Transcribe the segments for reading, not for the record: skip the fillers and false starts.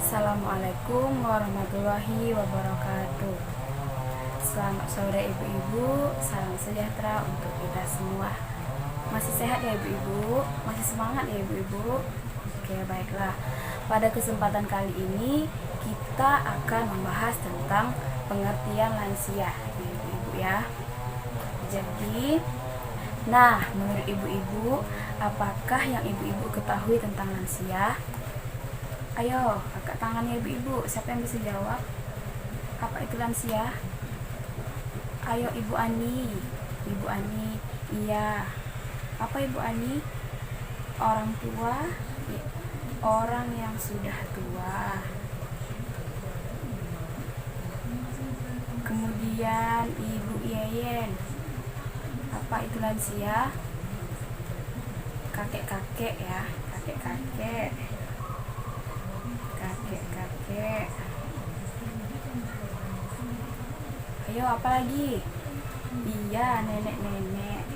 Assalamualaikum warahmatullahi wabarakatuh. Selamat sore ibu-ibu, salam sejahtera untuk kita semua. Masih sehat ya ibu-ibu? Masih semangat ya ibu-ibu? Oke, baiklah. Pada kesempatan kali ini kita akan membahas tentang pengertian lansia ya ibu-ibu ya. Jadi, menurut ibu-ibu, apakah yang ibu-ibu ketahui tentang lansia? Ayo, angkat tangannya ibu-ibu. Siapa yang bisa jawab? Apa itu lansia? Ayo Ibu Ani. Ibu Ani, iya. Apa Ibu Ani? Orang tua, orang yang sudah tua. Kemudian Ibu Yeyen. Apa itu lansia? Kakek-kakek ya, kakek-kakek. Kakek-kakek. Ayo, apa lagi? Iya, nenek-nenek.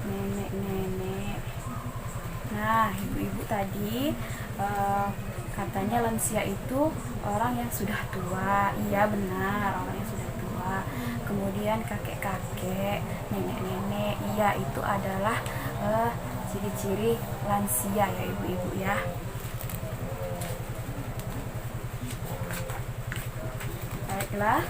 Nenek-nenek. Nah, ibu-ibu tadi katanya lansia itu orang yang sudah tua. Iya, benar, orang yang sudah tua. Kemudian kakek-kakek, nenek-nenek. Iya, itu adalah ciri-ciri lansia ya ibu-ibu ya. Baiklah.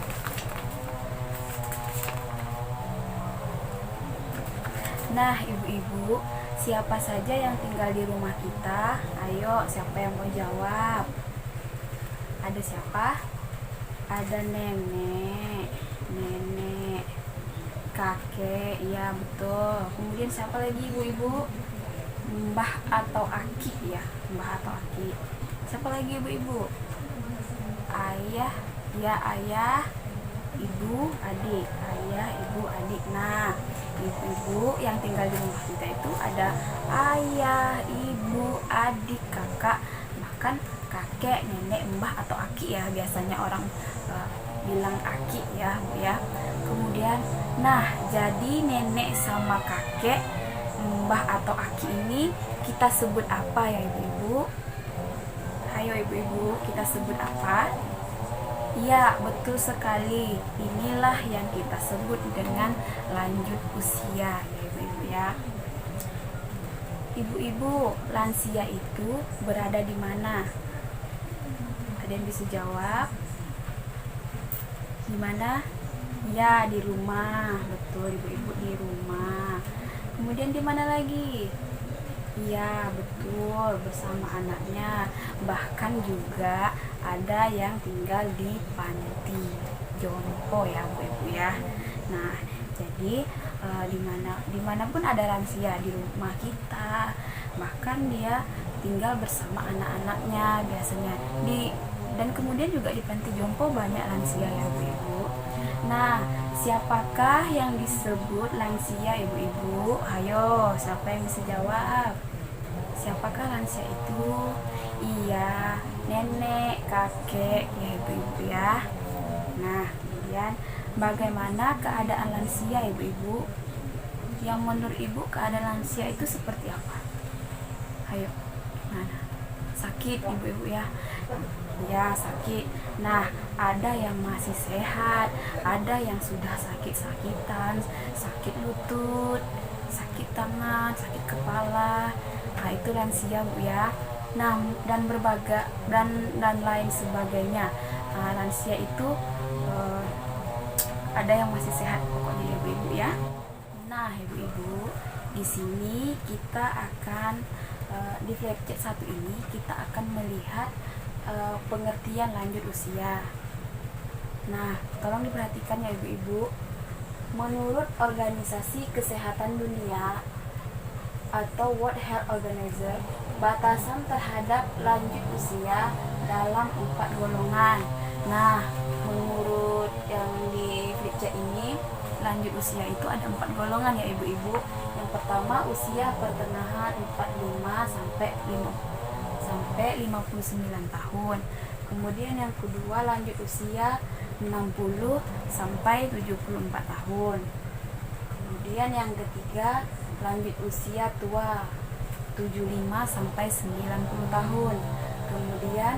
Nah, ibu-ibu, siapa saja yang tinggal di rumah kita? Ayo, siapa yang mau jawab? Ada siapa? Ada nenek, kakek, iya betul. Kemudian siapa lagi ibu-ibu? Mbah atau aki ya, mbah atau aki. Siapa lagi ibu-ibu? Ayah, ya ayah, ibu, adik. Ayah, ibu, adik. Nah, ibu-ibu yang tinggal di rumah kita itu ada ayah, ibu, adik, kakak, bahkan kakek, nenek, mbah atau aki ya. Biasanya orang bilang aki ya, Bu ya. Kemudian, jadi nenek sama kakek, mbah atau aki ini kita sebut apa ya ibu-ibu? Ayo ibu-ibu, kita sebut apa? Ya, betul sekali. Inilah yang kita sebut dengan lanjut usia ya ibu-ibu ya. Ibu-ibu, lansia itu berada di mana? Ada yang bisa jawab? Di mana? Ya, di rumah. Betul ibu-ibu, di rumah. Kemudian di mana lagi? Iya, betul, bersama anaknya. Bahkan juga ada yang tinggal di panti jompo ya Bu Ibu ya. Nah, jadi dimanapun ada lansia di rumah kita, bahkan dia tinggal bersama anak-anaknya biasanya dan kemudian juga di panti jompo banyak lansia ya Bu Ibu. Nah, siapakah yang disebut lansia ibu-ibu? Ayo, siapa yang bisa jawab? Siapakah lansia itu? Iya, nenek, kakek, ya ibu-ibu ya. Nah, kemudian bagaimana keadaan lansia ibu-ibu? Yang menurut ibu keadaan lansia itu seperti apa? Ayo, mana? Sakit ibu-ibu ya. Ya, sakit. Nah, ada yang masih sehat, ada yang sudah sakit-sakitan, sakit lutut, sakit tangan, sakit kepala. Nah, itu lansia Bu ya. Nah, dan lain sebagainya. Nah, lansia itu ada yang masih sehat pokoknya ibu-ibu ya. Nah, ibu-ibu, di sini kita akan di flipchart 1 ini kita akan melihat pengertian lanjut usia. Nah, tolong diperhatikan ya ibu-ibu. Menurut Organisasi Kesehatan Dunia atau World Health Organization, batasan terhadap lanjut usia dalam 4 golongan. Nah, menurut yang di flipchart ini, lanjut usia itu ada 4 golongan ya ibu-ibu. Yang pertama, usia pertengahan 45 sampai 59 tahun. Kemudian yang kedua, lanjut usia 60 sampai 74 tahun. Kemudian yang ketiga, lanjut usia tua 75 sampai 90 tahun. Kemudian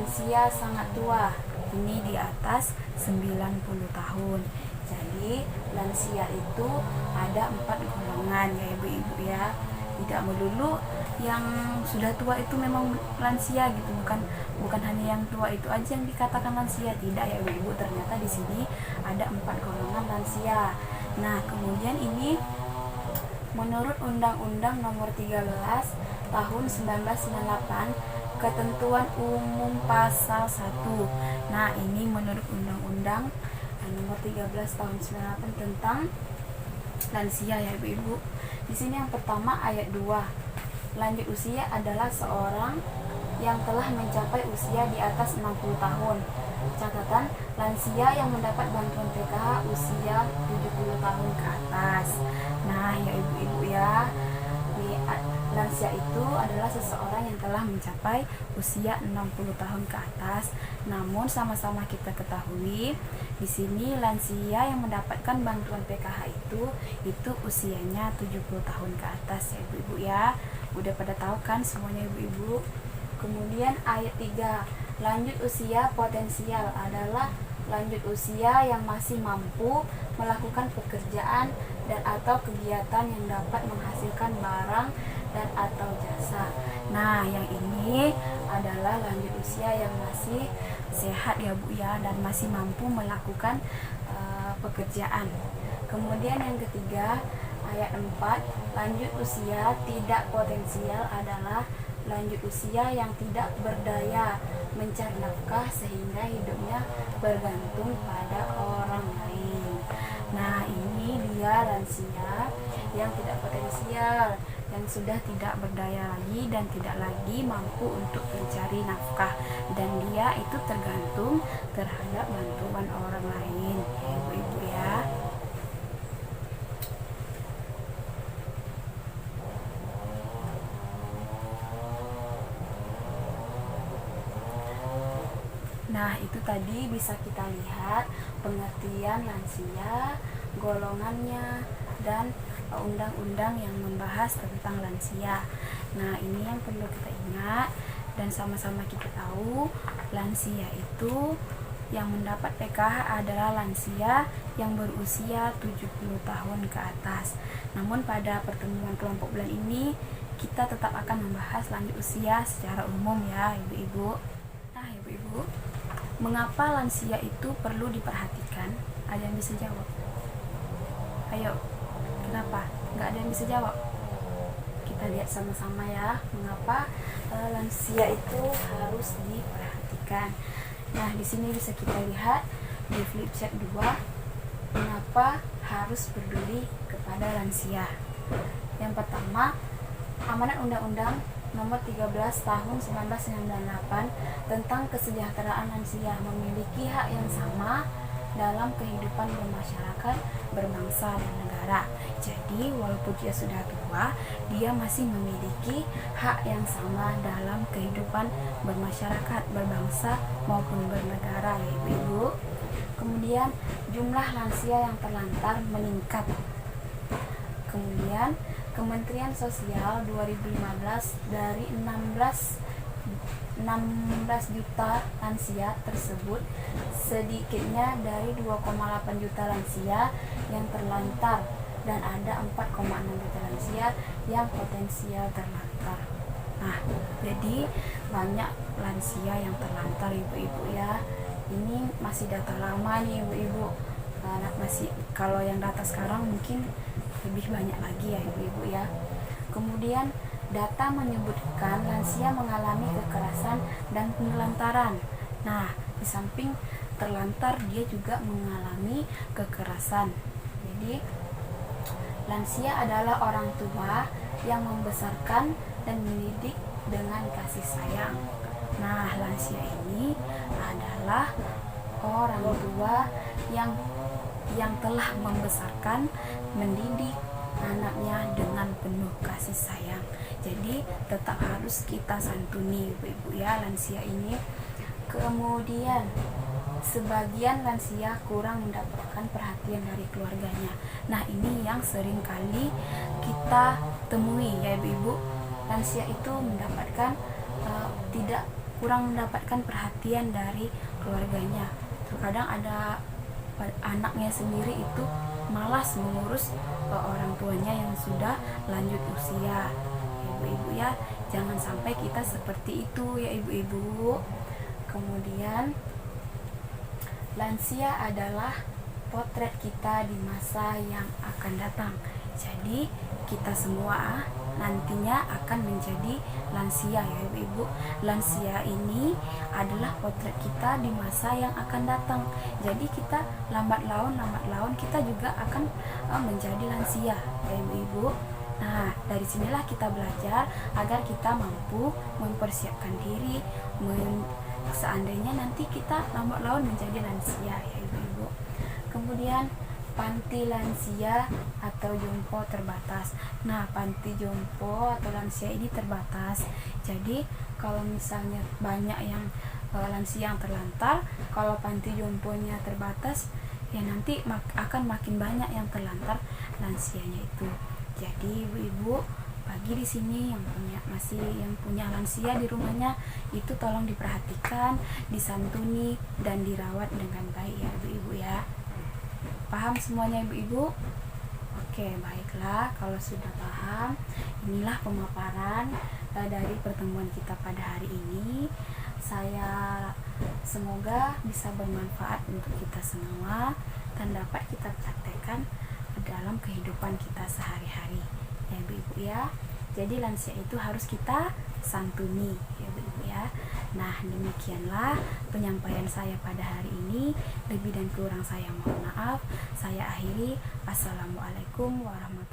lansia sangat tua, ini di atas 90 tahun. Jadi lansia itu ada 4 golongan ya ibu-ibu ya. Tidak melulu yang sudah tua itu memang lansia gitu, bukan hanya yang tua itu aja yang dikatakan lansia, tidak ya ibu-ibu. Ternyata di sini ada 4 golongan lansia. Nah, kemudian ini menurut Undang-Undang Nomor 13 Tahun 1998 Ketentuan Umum Pasal 1. Nah, ini menurut Undang-Undang Nomor 13 Tahun 98 tentang lansia ya ibu-ibu. Di sini yang pertama ayat 2. Lanjut usia adalah seorang yang telah mencapai usia di atas 60 tahun. Catatan, lansia yang mendapat bantuan PKH usia 70 tahun ke atas. Nah, ya ibu-ibu ya, lansia itu adalah seseorang yang telah mencapai usia 60 tahun ke atas. Namun sama-sama kita ketahui, di sini lansia yang mendapatkan bantuan PKH itu usianya 70 tahun ke atas ya ibu-ibu ya. Udah pada tahu kan semuanya ibu-ibu? Kemudian ayat 3, lanjut usia potensial adalah lanjut usia yang masih mampu melakukan pekerjaan dan atau kegiatan yang dapat menghasilkan barang dan atau jasa. Nah, yang ini adalah lanjut usia yang masih sehat ya Bu ya, dan masih mampu melakukan pekerjaan. Kemudian yang ketiga, ayat 4, lanjut usia tidak potensial adalah lanjut usia yang tidak berdaya mencari nafkah sehingga hidupnya bergantung pada orang lain. Nah, ini dia lansia yang tidak potensial, yang sudah tidak berdaya lagi dan tidak lagi mampu untuk mencari nafkah, dan dia itu tergantung terhadap bantuan orang lain ya ibu-ibu ya. Nah, itu tadi bisa kita lihat pengertian lansia, golongannya, dan undang-undang yang membahas tentang lansia. Nah, ini yang perlu kita ingat dan sama-sama kita tahu, lansia itu yang mendapat PKH adalah lansia yang berusia 70 tahun ke atas. Namun pada pertemuan kelompok bulan ini kita tetap akan membahas lanjut usia secara umum ya ibu-ibu. Nah ibu-ibu, mengapa lansia itu perlu diperhatikan? Ada yang bisa jawab? Ayo, kenapa? Nggak ada yang bisa jawab? Kita lihat sama-sama ya, mengapa lansia itu harus diperhatikan. Nah, di sini bisa kita lihat di flip chart 2, mengapa harus peduli kepada lansia. Yang pertama, amanat Undang-Undang Nomor 13 Tahun 1998 tentang kesejahteraan lansia memiliki hak yang sama dalam kehidupan bermasyarakat, berbangsa, dan negara. Jadi walaupun dia sudah tua, dia masih memiliki hak yang sama dalam kehidupan bermasyarakat, berbangsa, maupun bernegara ya ibu-ibu. Kemudian jumlah lansia yang terlantar meningkat. Kemudian Kementerian Sosial 2015 dari 16 juta lansia tersebut, sedikitnya dari 2,8 juta lansia yang terlantar dan ada 4,6 juta lansia yang potensial terlantar. Nah, jadi banyak lansia yang terlantar ibu-ibu ya. Ini masih data lama nih ibu-ibu. Masih kalau yang data sekarang mungkin lebih banyak lagi ya ibu-ibu ya. Kemudian data menyebutkan lansia mengalami kekerasan dan penelantaran. Nah, di samping terlantar dia juga mengalami kekerasan. Jadi lansia adalah orang tua yang membesarkan dan mendidik dengan kasih sayang. Nah, lansia ini adalah orang tua yang telah membesarkan, mendidik anaknya dengan penuh kasih sayang. Jadi tetap harus kita santuni ibu-ibu ya lansia ini. Kemudian sebagian lansia kurang mendapatkan perhatian dari keluarganya. Nah, ini yang sering kali kita temui ya ibu-ibu. Lansia itu mendapatkan kurang mendapatkan perhatian dari keluarganya. Terkadang ada anaknya sendiri itu malas mengurus orang tuanya yang sudah lanjut usia. Ibu-ibu ya, jangan sampai kita seperti itu ya ibu-ibu. Kemudian lansia adalah potret kita di masa yang akan datang. Jadi kita semua nantinya akan menjadi lansia ya ibu-ibu. Lansia ini adalah potret kita di masa yang akan datang. Jadi kita lambat laun kita juga akan menjadi lansia ya ibu-ibu. Nah, dari sinilah kita belajar agar kita mampu mempersiapkan diri seandainya nanti kita lambat laun menjadi lansia ya ibu-ibu. Kemudian panti lansia atau jompo terbatas. Nah, panti jompo atau lansia ini terbatas. Jadi kalau misalnya banyak yang lansia yang terlantar, kalau panti jomponya terbatas, ya nanti akan makin banyak yang terlantar lansianya itu. Jadi ibu-ibu bagi di sini yang punya lansia di rumahnya itu tolong diperhatikan, disantuni dan dirawat dengan baik ya ibu-ibu ya. Paham semuanya ibu-ibu? Oke, baiklah. Kalau sudah paham, inilah pemaparan dari pertemuan kita pada hari ini. Saya semoga bisa bermanfaat untuk kita semua dan dapat kita praktekkan dalam kehidupan kita sehari-hari ya ibu-ibu ya. Jadi lansia itu harus kita santuni ya ibu-ibu ya. Nah, demikianlah penyampaian saya pada hari ini. Lebih dan kurang saya mohon maaf. Saya akhiri. Assalamualaikum warahmatullahi wabarakatuh.